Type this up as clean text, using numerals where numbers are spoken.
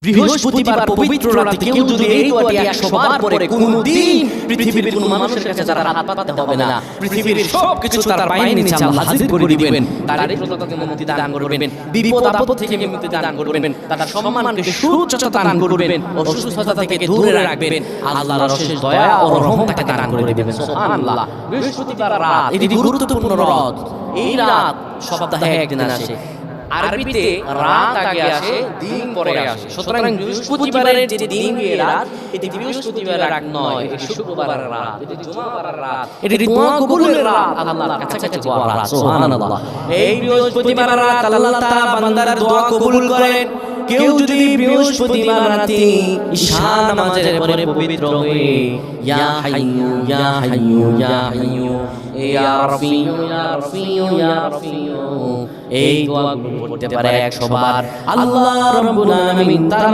বৃহস্পতিবার পবিত্র রাতে কেউ যদি এই দোয়াটি 100 বার পড়ে কোনদিন পৃথিবীর কোনো মানুষের কাছে তার হাত পাততে হবে না। পৃথিবীর সবকিছু তার পায়ের নিচে আল্লাহ হাজির করে দিবেন। তার রিজককে মুক্তি দান করবেন, বিপদ আপদ থেকে মুক্তি দান করবেন, তার সম্মানকে সুউচ্চতা দান করবেন, অসুস্থতা থেকে দূরে রাখবেন। আল্লাহর অশেষ দয়া ও রহম তাকে দান করে দিবেন। সুবহানাল্লাহ। বৃহস্পতিবার রাত এটি গুরুত্বপূর্ণ রাত। এই রাত সপ্তাহে একদিন আসে। আরবিতে রাত আগে আসে, দিন পরে আসে। সুতরাং বৃহস্পতিবারের যে দিন গিয়ে রাত, এটি বৃহস্পতিবারের রাত নয়, এটি শুক্রবারের রাত, এটি জুমাবারের রাত, এটি দোয়া কবুলের রাত, আল্লাহর কাছাকাছি যাওয়ার রাত। সুবহানাল্লাহ। এই বৃহস্পতিবার রাত আল্লাহ তাআলা বান্দার দোয়া কবুল করেন। কেউ যদি বৃহস্পতিবার রাতে ঈশা নামাজের পরে পবিত্র হয়ে ইয়া হাইয়ু ইয়া হাইয়ু ইয়া হাইয়ু ইয়া রাফিউ ইয়া রাফিউ ইয়া রাফিউ এই দোয়াগুলো পড়তে পারে 100 বার, আল্লাহ রাব্বুল আলামিন তার